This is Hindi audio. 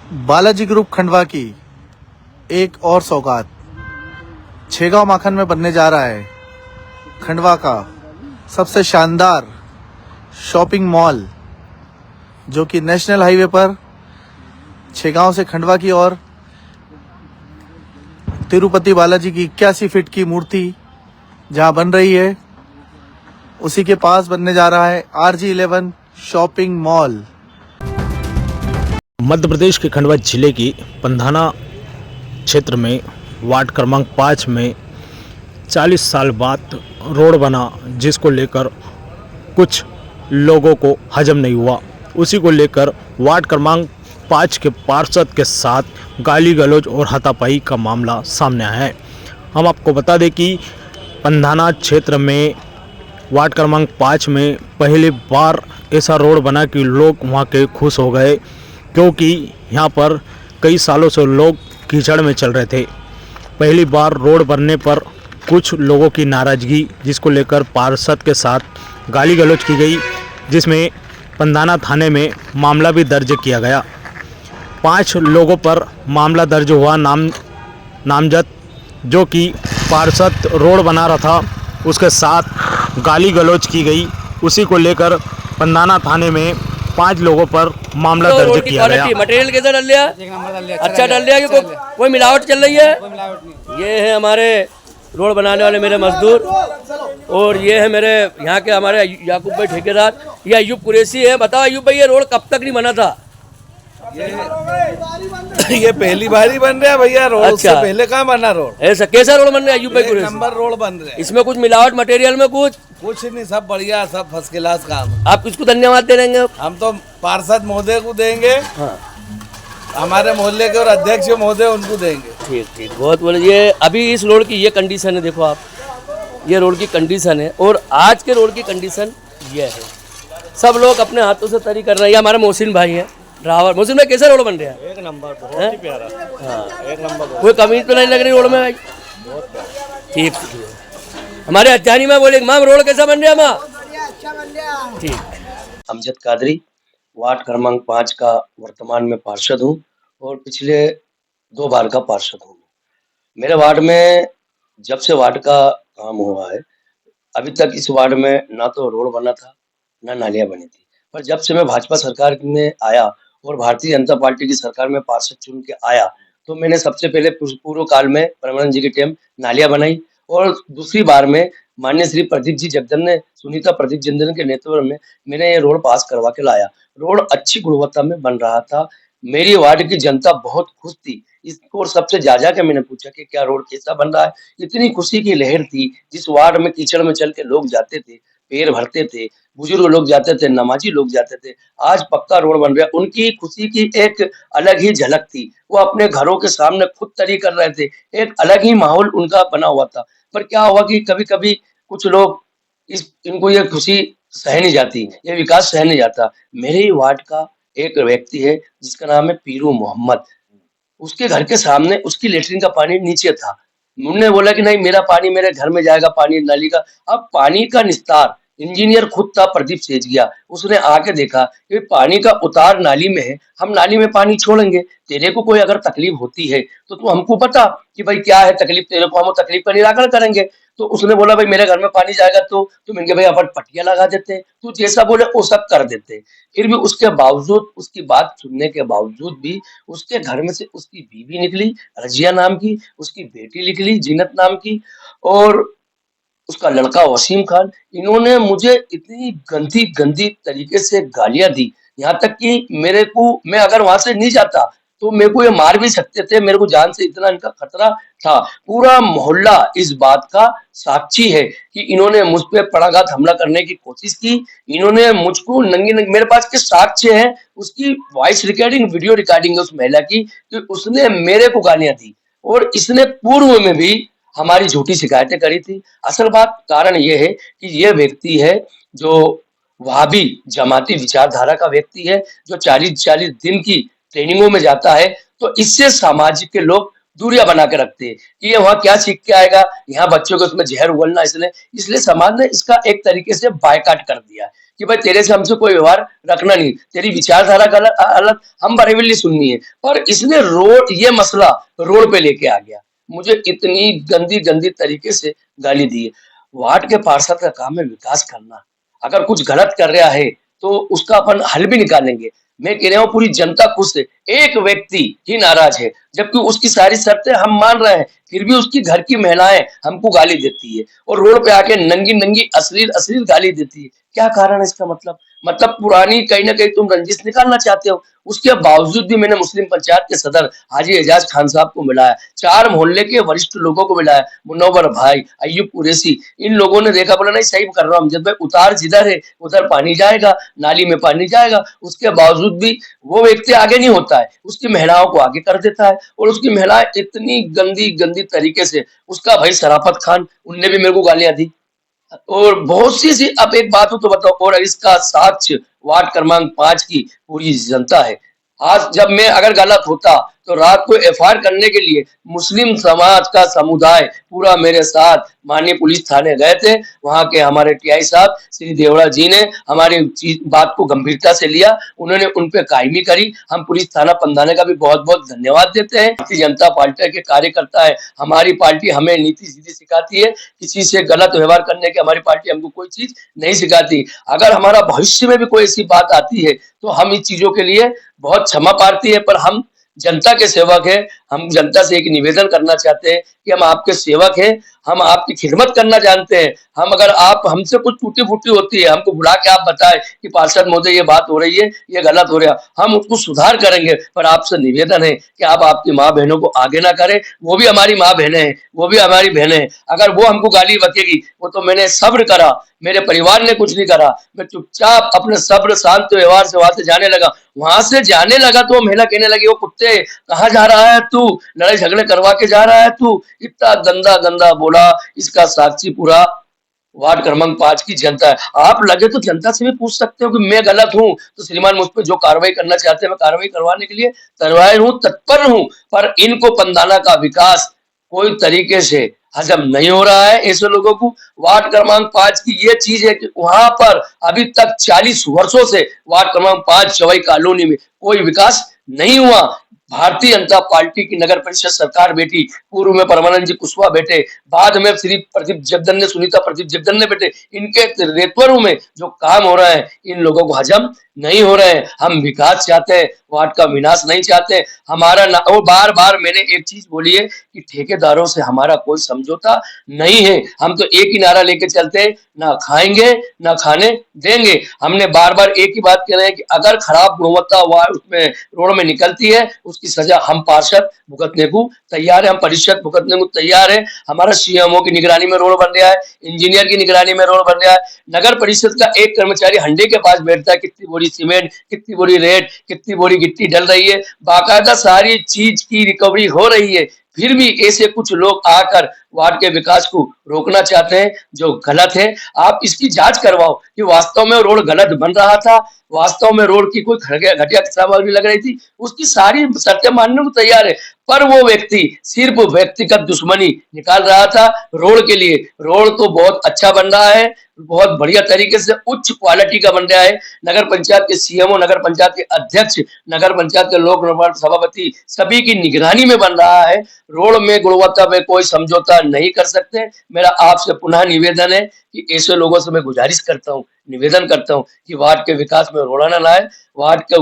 बालाजी ग्रुप खंडवा की एक और सौगात छेगांव माखन में बनने जा रहा है खंडवा का सबसे शानदार शॉपिंग मॉल, जो कि नेशनल हाईवे पर छेगांव से खंडवा की ओर तिरुपति बालाजी की 81 फीट की मूर्ति जहां बन रही है, उसी के पास बनने जा रहा है RG11 shopping mall. Madhya Pradesh के खंडवा जिले की पंधाना क्षेत्र में वार्ड क्रमांक 5 में 40 साल बाद रोड बना, जिसको लेकर कुछ लोगों को हजम नहीं हुआ। उसी को लेकर वार्ड क्रमांक 5 के पार्षद के साथ गाली गलौज और हाथापाई का मामला सामने आया है। हम आपको बता दें कि पंधाना क्षेत्र में वार्ड क्रमांक 5 में पहली बार ऐसा रोड बना कि लोग वहाँ के खुश हो गए, क्योंकि यहाँ पर कई सालों से लोग कीचड़ में चल रहे थे। पहली बार रोड बनने पर कुछ लोगों की नाराज़गी, जिसको लेकर पार्षद के साथ गाली गलौज की गई, जिसमें पंधाना थाने में मामला भी दर्ज किया गया। 5 लोगों पर मामला दर्ज हुआ नामजद, जो कि पार्षद रोड बना रहा था, उसके साथ गाली गलौज की गई। उसी को लेकर पंधाना थाने में 5 लोगों पर मामला दर्ज किया गया। मटेरियल कैसा डल लिया? एक नंबर डल लिया, अच्छा डल लिया कि कोई मिलावट चल रही है? कोई मिलावट नहीं। ये है हमारे रोड बनाने वाले मेरे मजदूर, और ये है मेरे यहाँ के हमारे याकूब भाई ठेकेदार। ये अयूब कुरैशी है। बताओ अयूब भाई, ये रोड कब तक नहीं बना था? ये पहली बार ही बन रहा है भैया रोड। अच्छा। उससे पहले कहाँ बना रोड? ऐसा कैसा रोड बन रहा है अयूब भाई एक कुरैशी? नंबर रोड बन रहा है। इसमें कुछ मिलावट मटेरियल में कुछ नहीं, सब बढ़िया, सब फर्स्ट क्लास काम। आप किसको धन्यवाद दे देंगे? हम तो पार्षद महोदय को देंगे, हाँ हमारे मोहल्ले के और अध्यक्ष महोदय उनको देंगे। ठीक ठीक, बहुत बोले। ये अभी इस रोड की ये कंडीशन है, देखो आप, ये रोड की कंडीशन है, और आज के रोड की कंडीशन ये है। सब लोग अपने हाथों से तरी कर रहे हैं। ये हमारे मोहसिन भाई हैं, ड्राइवर। मोहसिन भाई, कैसा रोड बन रहा है? एक नंबर, बहुत ही प्यारा। हाँ, एक नंबर। कोई कमी तो नहीं लग रही रोड में भाई? ठीक ठीक। हमारे अचानी में बोले माम रोड कैसा बन रहा है माँ? ठीक। अमजद कादरी, वार्ड क्रमांक 5 का वर्तमान में पार्षद हूँ, और पिछले 2 बार का पार्षद हूँ। मेरे वार्ड में जब से वार्ड का काम हुआ है, अभी तक इस वार्ड में ना तो रोड बना था, ना नालियाँ बनी थी। पर जब से मैं भाजपा सरकार में आया और भारतीय जनता पार्टी की सरकार में पार्षद चुन के आया, तो मैंने सबसे पहले पूर्व काल में परमानंद जी के टाइम नालियाँ बनाई, और दूसरी बार में माननीय श्री प्रदीप जी जगदन ने, सुनीता प्रदीप जगदन के नेतृत्व में मैंने ये रोड पास करवा के लाया। रोड अच्छी गुणवत्ता में बन रहा था। मेरी वार्ड की जनता बहुत खुश थी इसको, और सबसे जा के मैंने पूछा कि क्या रोड कैसा बन रहा है। इतनी खुशी की लहर थी। जिस वार्ड में कीचड़ में चल के लोग जाते थे, पैर भरते थे, बुजुर्ग लोग जाते थे, नमाजी लोग जाते थे, आज पक्का रोड बन रहा है। उनकी खुशी की एक अलग ही झलक थी। वो अपने घरों के सामने खुद तरी कर रहे थे। एक अलग ही माहौल उनका बना हुआ था। पर क्या हुआ कि कभी कभी कुछ लोग इनको ये खुशी सह नहीं जाती, ये विकास सह नहीं जाता। मेरे ही वार्ड का एक व्यक्ति है जिसका नाम है पीरू मोहम्मद। उसके घर के सामने उसकी लेटरिन का पानी नीचे था। उन्होंने बोला कि नहीं, मेरा पानी मेरे घर में जाएगा, पानी नाली का। अब पानी का निस्तार इंजीनियर खुद था, प्रदीप सेजगिया। उसने आके देखा कि पानी का उतार नाली में है, हम नाली में पानी छोड़ेंगे, तेरे को कोई अगर तकलीफ होती है तो तू हमको बता कि भाई क्या है तकलीफ तेरे को, हम तकलीफ का निराकरण करेंगे। तो उसने बोला भाई मेरे घर में पानी जाएगा तो मैंने भाई अपन पट्टियां लगा देते हैं, तू जैसा बोले वो सब कर देते हैं। फिर भी उसके बावजूद, उसकी बात सुनने के बावजूद भी, उसके घर में से उसकी बीवी निकली रजिया नाम की, उसकी बेटी निकली जीनत नाम की, और उसका लड़का वसीम खान। इन्होंने मुझे इतनी गंदी गंदी तरीके से गालियां दी, यहाँ तक कि मेरे को, मैं अगर वहां से नहीं जाता तो मेरे को ये मार भी सकते थे। मेरे को जान से इतना इनका खतरा था। पूरा मोहल्ला इस बात का साक्षी है कि इन्होंने मुझ पे पड़ाघात हमला करने की कोशिश की। इन्होंने मुझको नंगी मेरे पास के साक्ष्य है, उसकी वॉइस रिकॉर्डिंग, वीडियो रिकॉर्डिंग है उस महिला की, कि उसने मेरे को गालियां दी, और इसने पूर्व में भी हमारी झूठी शिकायतें करी थी। असल बात कारण ये है कि ये व्यक्ति है जो वहाबी जमाती विचारधारा का व्यक्ति है, जो 40-40 दिन की ट्रेनिंगों में जाता है। तो इससे सामाजिक के लोग दूरियां बना के रखते हैं कि ये वहां क्या सीख के आएगा, यहाँ बच्चों को उसमें जहर उगलना। इसलिए समाज ने इसका एक तरीके से बायकाट कर दिया। कि भाई तेरे से हमसे कोई व्यवहार रखना नहीं, तेरी विचारधारा गलत अलग, हम बरेली सुननी है। पर इसने रोड ये मसला रोड पे लेके आ गया, मुझे इतनी गंदी गंदी तरीके से गाली दी है। वार्ड के पार्षद का काम है विकास करना, अगर कुछ गलत कर रहा है तो उसका अपन हल भी निकालेंगे। मैं कह रहा हूँ पूरी जनता खुश है, एक व्यक्ति ही नाराज है, जबकि उसकी सारी शर्तें हम मान रहे हैं, फिर भी उसकी घर की महिलाएं हमको गाली देती है और रोड पे आके नंगी नंगी अश्लील अश्लील गाली देती है। क्या कारण है इसका? मतलब पुरानी कहीं ना कहीं तुम रंजिश निकालना चाहते हो। उसके बावजूद भी मैंने मुस्लिम पंचायत के सदर हाजी एजाज खान साहब को मिलाया, 4 मोहल्ले के वरिष्ठ लोगों को मिलाया, मुनव्वर भाई, अय्यूब कुरैशी, इन लोगों ने देखा, बोला नहीं सही कर रहा हूँ अमजद भाई, उतार जिधर है उधर पानी जाएगा, नाली में पानी जाएगा। उसके बावजूद भी वो व्यक्ति आगे नहीं होता है, उसकी महिलाओं को आगे कर देता है और उसकी महिलाएं इतनी गंदी गंदी तरीके से, उसका भाई शराफत खान, उनने भी मेरे को गालियां दी और बहुत सी अब एक बात हो तो बताओ, और इसका साक्ष्य वार्ड क्रमांक 5 की पूरी जनता है। आज जब मैं अगर गलत होता तो रात को एफआईआर करने के लिए मुस्लिम समाज का समुदाय पूरा मेरे साथ माननीय पुलिस थाने गए थे। वहां के हमारे टीआई साहब श्री देवड़ा जी ने हमारी बात को गंभीरता से लिया, उन्होंने उन पे कायमी करी। हम पुलिस थाना पंधाने का भी बहुत बहुत धन्यवाद देते हैं। भारतीय जनता पार्टी के कार्यकर्ता है, हमारी पार्टी हमें नीति सीधी सिखाती है, किसी से गलत व्यवहार करने की हमारी पार्टी हमको कोई चीज नहीं सिखाती। अगर हमारा भविष्य में भी कोई ऐसी बात आती है तो हम इस चीजों के लिए बहुत क्षमा प्रार्थी है, पर हम जनता के सेवक है। हम जनता से एक निवेदन करना चाहते हैं कि हम आपके सेवक हैं, हम आपकी खिदमत करना जानते हैं। हम अगर आप हमसे कुछ टूटी फूटी होती है, हमको बुला के आप बताएं कि पार्षद महोदय ये बात हो रही है, ये गलत हो रहा है, हम उसको सुधार करेंगे। पर आपसे निवेदन है कि आप आपकी माँ बहनों को आगे ना करें, वो भी हमारी माँ बहनें हैं, वो भी हमारी बहनें हैं। अगर वो हमको गाली बकेगी, वो तो मैंने सब्र करा, मेरे परिवार ने कुछ नहीं करा, मैं चुपचाप अपने सब्र शांत व्यवहार से वहां से जाने लगा। वहां से जाने लगा तो महिला कहने लगी, वो कुत्ते कहाँ जा रहा है तू, लड़ाई झगड़े करवा के जा रहा है तू, इतना गंदा गंदा बोला। इसका साक्षी पूरा वार्ड क्रमांक 5 की जनता है। आप लगे तो जनता से भी पूछ सकते हो कि मैं गलत हूं तो श्रीमान मुझ पर जो कार्रवाई करना चाहते हैं मैं कार्रवाई करवाने के लिए तत्पर हूं। पर इनको पंधाना का विकास कोई तरीके से हजम नहीं हो रहा है ऐसे लोगों को। वार्ड क्रमांक 5 की ये चीज है कि वहां पर अभी तक 40 वर्षों से वार्ड क्रमांक 5 चौई कॉलोनी में कोई विकास नहीं हुआ। भारतीय जनता पार्टी की नगर परिषद सरकार बैठी, पूर्व में परमानंद जी कुशवाहा बैठे, बाद में श्री प्रदीप जगदन ने, सुनीता प्रदीप जगदन ने बैठे। इनके नेतृत्व में जो काम हो रहा है इन लोगों को हजम नहीं हो रहे हैं। हम विकास चाहते हैं, वार्ड का विनाश नहीं चाहते। हमारा और बार बार मैंने एक चीज बोली है कि ठेकेदारों से हमारा कोई समझौता नहीं है। हम तो एक ही नारा लेके चलते हैं, ना खाएंगे ना खाने देंगे। हमने बार बार एक ही बात कह रहे हैं कि अगर खराब गुणवत्ता उसमें रोड में निकलती है उसकी सजा हम पार्षद भुगतने को तैयार है, हम परिषद भुगतने को तैयार है। हमारा सीएमओ की निगरानी में रोड बन रहा है, इंजीनियर की निगरानी में रोड बन रहा है। नगर परिषद का एक कर्मचारी हंडे के पास बैठता है, कितनी बोरी सीमेंट, कितनी बोरी रेत, कितनी बोरी गिट्टी डल रही है, बाकायदा सारी चीज की रिकवरी हो रही है। फिर भी ऐसे कुछ लोग आकर वार्ड के विकास को रोकना चाहते हैं, जो गलत है। आप इसकी जांच करवाओ कि वास्तव में रोड गलत बन रहा था, वास्तव में रोड की कोई घटिया सामग्री लग रही थी, उसकी सारी शर्तें मानने को तैयार है। पर वो व्यक्ति सिर्फ व्यक्तिगत दुश्मनी निकाल रहा था रोड के लिए। रोड तो बहुत अच्छा बन रहा है, बहुत बढ़िया तरीके से उच्च क्वालिटी का बन रहा है। नगर पंचायत के सीएमओ, नगर पंचायत के अध्यक्ष, नगर पंचायत के लोक निर्माण सभापति सभी की निगरानी में बन रहा है। रोड में गुणवत्ता में कोई समझौता नहीं कर सकते। मेरा आपसे पुनः निवेदन है कि ऐसे लोगों से मैं गुजारिश करता हूँ, निवेदन करता हूँ कि वार्ड के विकास में रोड़ा न लाए। वार्ड का